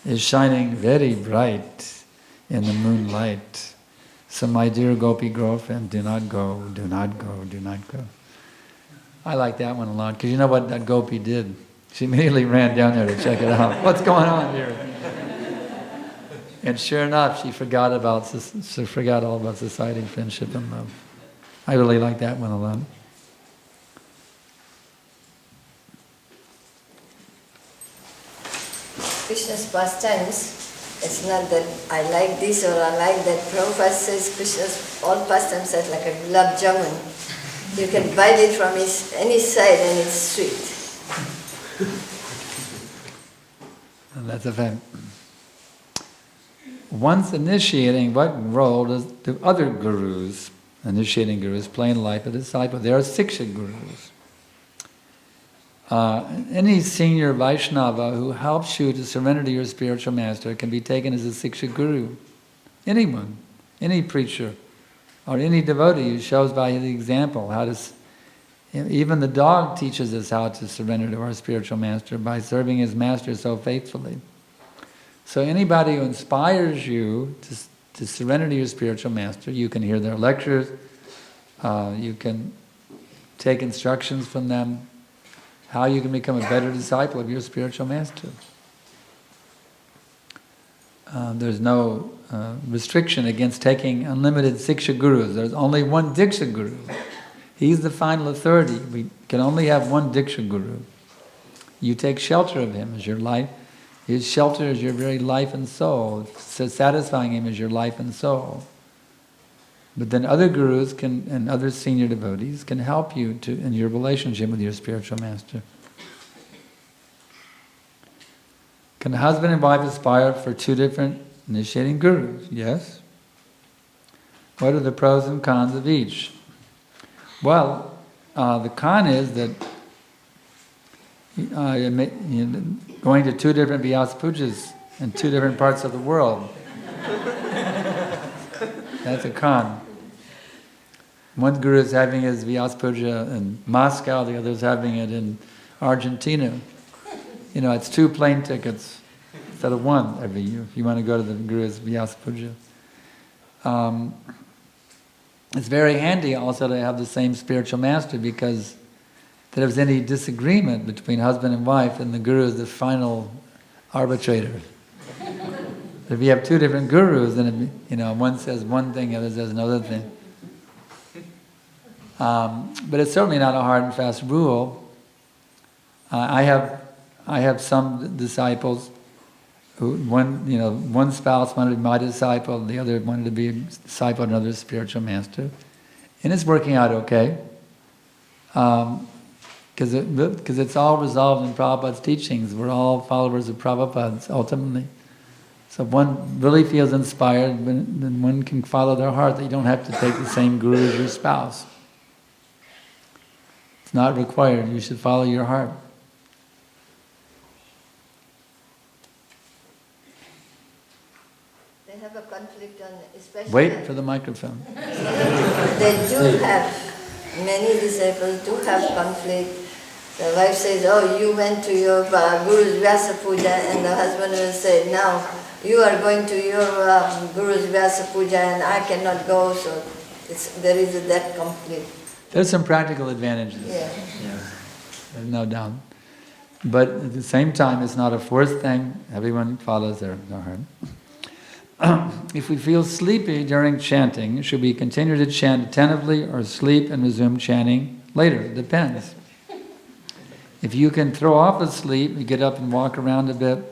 is shining very bright in the moonlight. So my dear gopi girlfriend, do not go, do not go, do not go. I like that one a lot, because you know what that gopi did? She immediately ran down there to check it out. What's going on here? And sure enough, she forgot all about society, friendship, and love. I really like that one a lot. Krishna's pastimes, it's not that I like this or I like that. Prabhupada says Krishna's all pastimes are like a gulab jamun. You can bite it from any side and it's sweet. And that's a fact. Once initiating, what role do other gurus, initiating gurus, play in the life of the disciple? There are Siksha gurus. Any senior Vaishnava who helps you to surrender to your spiritual master can be taken as a Siksha guru. Anyone, any preacher, or any devotee who shows by the example how to... Even the dog teaches us how to surrender to our spiritual master by serving his master so faithfully. So anybody who inspires you to surrender to your spiritual master, you can hear their lectures, you can take instructions from them, how you can become a better disciple of your spiritual master. There's no restriction against taking unlimited Siksha gurus. There's only one Diksha guru. He's the final authority. We can only have one Diksha guru. You take shelter of him as your life. His shelter is your very life and soul. So satisfying him is your life and soul. But then other gurus and other senior devotees can help you in your relationship with your spiritual master. Can a husband and wife aspire for 2 different initiating gurus? Yes. What are the pros and cons of each? Well, the con is that going to 2 different Vyasa pujas in 2 different parts of the world. That's a con. One guru is having his Vyasa puja in Moscow, the other is having it in Argentina. It's 2 plane tickets instead of 1 every year if you want to go to the guru's Vyasa puja. It's very handy also to have the same spiritual master, because if there's any disagreement between husband and wife, then the guru is the final arbitrator. If you have 2 different gurus, then one says one thing, the other says another thing. But it's certainly not a hard and fast rule. I have some disciples who one spouse wanted to be my disciple, the other wanted to be a disciple of another spiritual master, and it's working out okay. Because it's all resolved in Prabhupada's teachings. We're all followers of Prabhupada ultimately. So if one really feels inspired, then one can follow their heart. You don't have to take the same guru as your spouse. It's not required. You should follow your heart. They have a conflict on, especially... Wait for the microphone. They do have, many disciples do have conflict. The wife says, oh, you went to your Guru's Vyasa Puja, and the husband will say, now you are going to your Guru's Vyasa Puja and I cannot go, so there is that conflict. There's some practical advantages. Yeah. There's no doubt. But at the same time, it's not a forced thing. Everyone follows their heart. If we feel sleepy during chanting, should we continue to chant attentively or sleep and resume chanting later? It depends. If you can throw off the sleep, you get up and walk around a bit,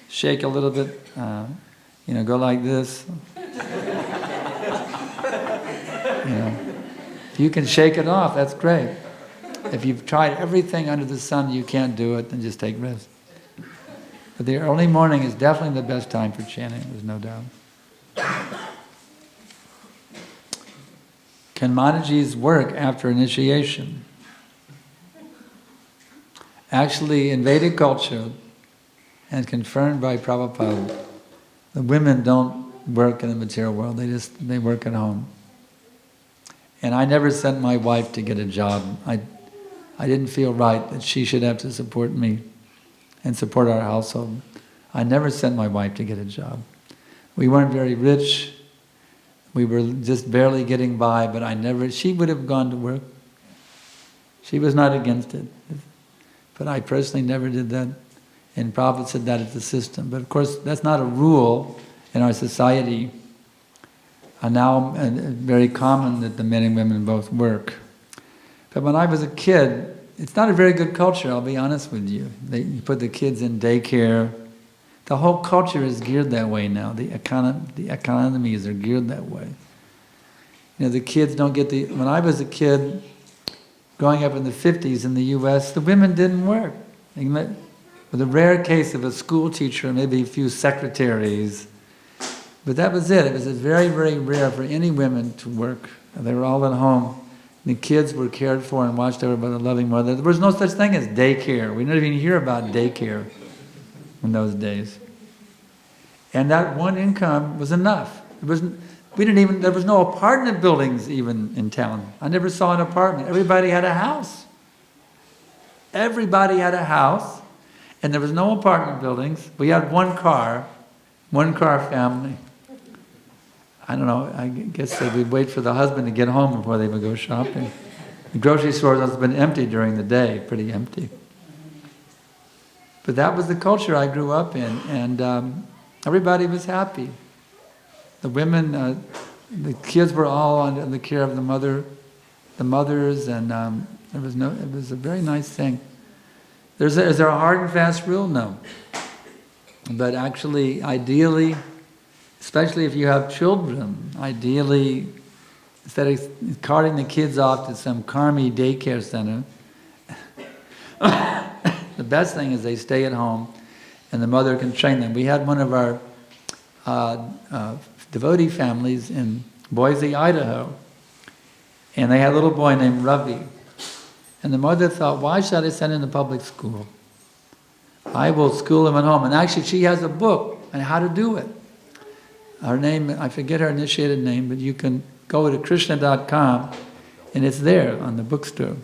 shake a little bit, go like this. If you can shake it off, that's great. If you've tried everything under the sun, you can't do it, then just take rest. But the early morning is definitely the best time for chanting, there's no doubt. Can Mataji's work after initiation? Actually, in Vedic culture, and confirmed by Prabhupada, the women don't work in the material world, they work at home. And I never sent my wife to get a job. I didn't feel right that she should have to support me and support our household. I never sent my wife to get a job. We weren't very rich. We were just barely getting by, but she would have gone to work. She was not against it. But I personally never did that. And Prabhupada said that is the system. But of course, that's not a rule in our society. And now very common that the men and women both work. But when I was a kid, it's not a very good culture, I'll be honest with you. You put the kids in daycare. The whole culture is geared that way now. The economies are geared that way. The kids don't get when I was a kid, growing up in the 50s in the US, the women didn't work. With a rare case of a school teacher, maybe a few secretaries. But that was it. It was very, very rare for any women to work. They were all at home. The kids were cared for and watched over by the loving mother. There was no such thing as daycare. We didn't even hear about daycare in those days. And that one income was enough. There was no apartment buildings even in town. I never saw an apartment. Everybody had a house. Everybody had a house, and there was no apartment buildings. We had one car family. I don't know, I guess they would wait for the husband to get home before they would go shopping. The grocery stores must have been empty during the day, pretty empty. But that was the culture I grew up in, and everybody was happy. The women, the kids were all under the care of the mothers, and it was a very nice thing. Is there a hard and fast rule? No. But actually, ideally, especially if you have children, ideally, instead of carting the kids off to some Karmi daycare center, the best thing is they stay at home and the mother can train them. We had one of our devotee families in Boise, Idaho. And they had a little boy named Ravi. And the mother thought, why should I send him to public school? I will school him at home. And actually she has a book on how to do it. Her name, I forget her initiated name, but you can go to Krishna.com and it's there on the bookstore.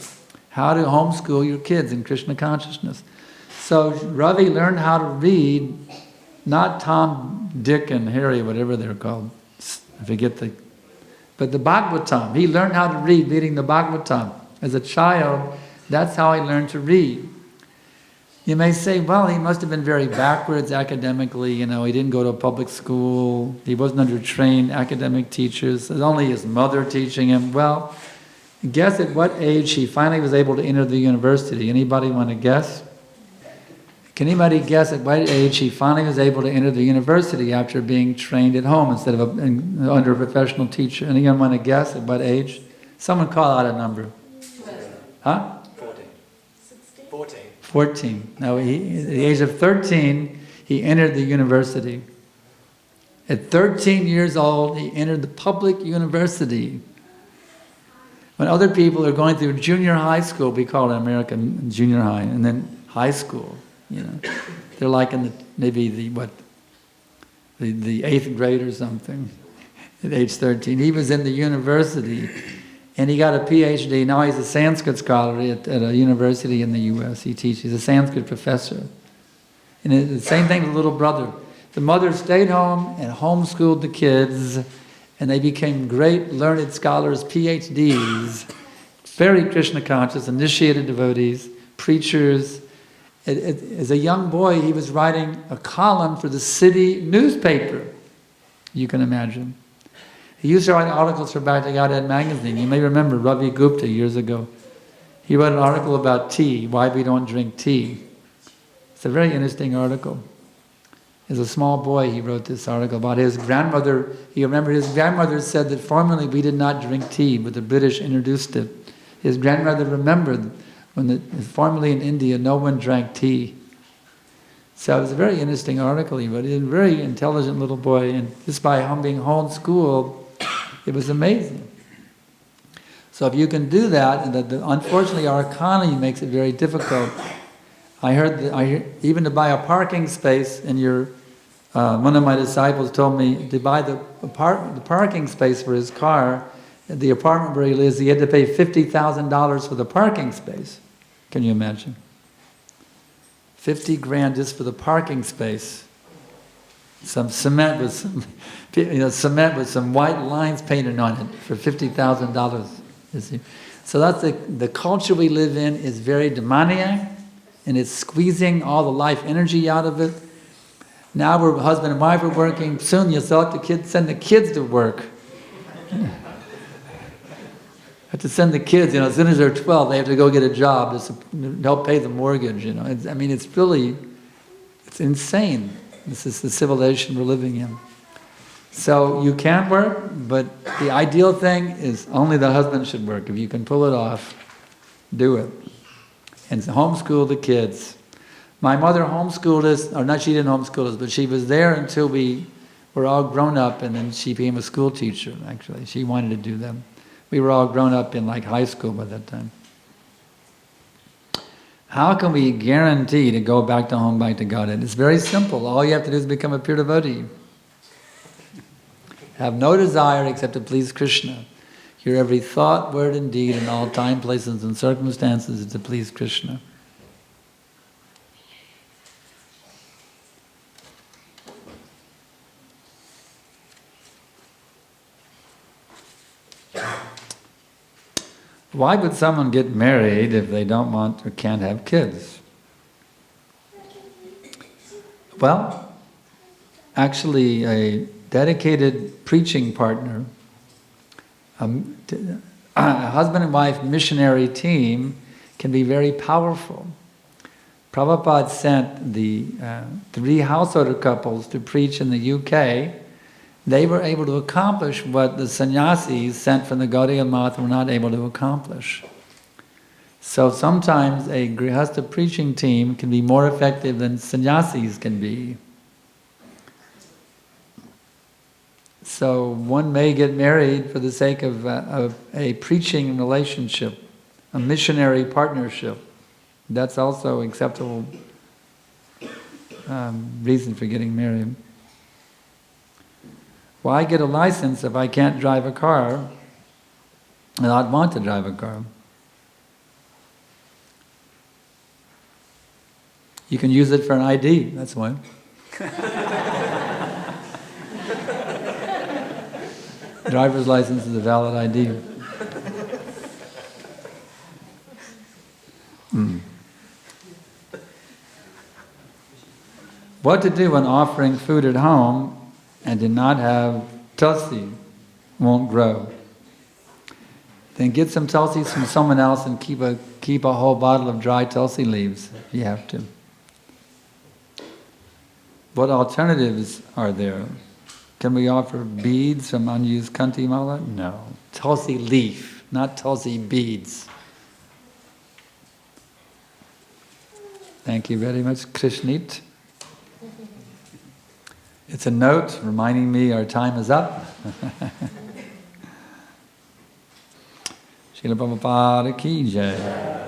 How to homeschool your kids in Krishna consciousness. So Ravi learned how to read, not Tom, Dick, and Harry, whatever they're called. I forget but the Bhagavatam. He learned how to read, reading the Bhagavatam. As a child, that's how he learned to read. You may say, well, he must have been very backwards academically, he didn't go to a public school, he wasn't under trained academic teachers, it was only his mother teaching him. Well, guess at what age he finally was able to enter the university? Anybody want to guess? Can anybody guess at what age he finally was able to enter the university after being trained at home instead of under a professional teacher? Anyone want to guess at what age? Someone call out a number. 12. Huh? 14. 16. 14. 14. Now, at the age of 13, he entered the university. At 13 years old, he entered the public university. When other people are going through junior high school, we call it in America junior high, and then high school, They're like in maybe the 8th grade or something, at age 13. He was in the university, and he got a PhD. Now he's a Sanskrit scholar at a university in the U.S. He teaches. He's a Sanskrit professor. And the same thing with the little brother. The mother stayed home and homeschooled the kids, and they became great learned scholars, PhDs, very Krishna conscious, initiated devotees, preachers. As a young boy, he was writing a column for the city newspaper, you can imagine. He used to write articles for Bhaktivedanta magazine. You may remember Ravi Gupta years ago. He wrote an article about tea, why we don't drink tea. It's a very interesting article. As a small boy, he wrote this article about his grandmother. He remembered his grandmother said that formerly we did not drink tea, but the British introduced it. His grandmother remembered when formerly in India, no one drank tea. So it was a very interesting article he wrote. He was a very intelligent little boy, and just by being homeschooled, it was amazing. So if you can do that, and unfortunately our economy makes it very difficult. I heard even to buy a parking space, and one of my disciples told me to buy the parking space for his car. At the apartment where he lives, he had to pay $50,000 for the parking space. Can you imagine? 50 grand just for the parking space. Some cement with some white lines painted on it for $50,000. You see, so that's the culture we live in is very demoniac, and it's squeezing all the life energy out of it. Now we're husband and wife are working. Soon you'll send the kids to work. Have to send the kids, as soon as they're 12, they have to go get a job to help pay the mortgage, It's insane. This is the civilization we're living in. So you can work, but the ideal thing is only the husband should work. If you can pull it off, do it. And homeschool the kids. My mother homeschooled us, or not, she didn't homeschool us, but she was there until we were all grown up, and then she became a school teacher, actually. She wanted to do them. We were all grown up in high school by that time. How can we guarantee to go back to home, back to Godhead? It's very simple. All you have to do is become a pure devotee. Have no desire except to please Krishna. Your every thought, word, and deed in all time, places, and circumstances is to please Krishna. Why would someone get married if they don't want or can't have kids? Well, actually a dedicated preaching partner, a husband and wife missionary team can be very powerful. Prabhupada sent the 3 householder couples to preach in the UK. They were able to accomplish what the sannyasis sent from the Gaudiya Math were not able to accomplish. So sometimes a grihastha preaching team can be more effective than sannyasis can be. So one may get married for the sake of a preaching relationship, a missionary partnership. That's also acceptable reason for getting married. Why get a license if I can't drive a car and I'd want to drive a car? You can use it for an ID, that's why. Driver's license is a valid ID. What to do when offering food at home and do not have tulsi won't grow? Then get some tulsis from someone else and keep a whole bottle of dry tulsi leaves if you have to. What alternatives are there? Can we offer beads from unused kanti mala? No. Tulsi leaf, not tulsi beads. Thank you very much, Krishnit. It's a note reminding me our time is up. Srila Prabhupada ki jai.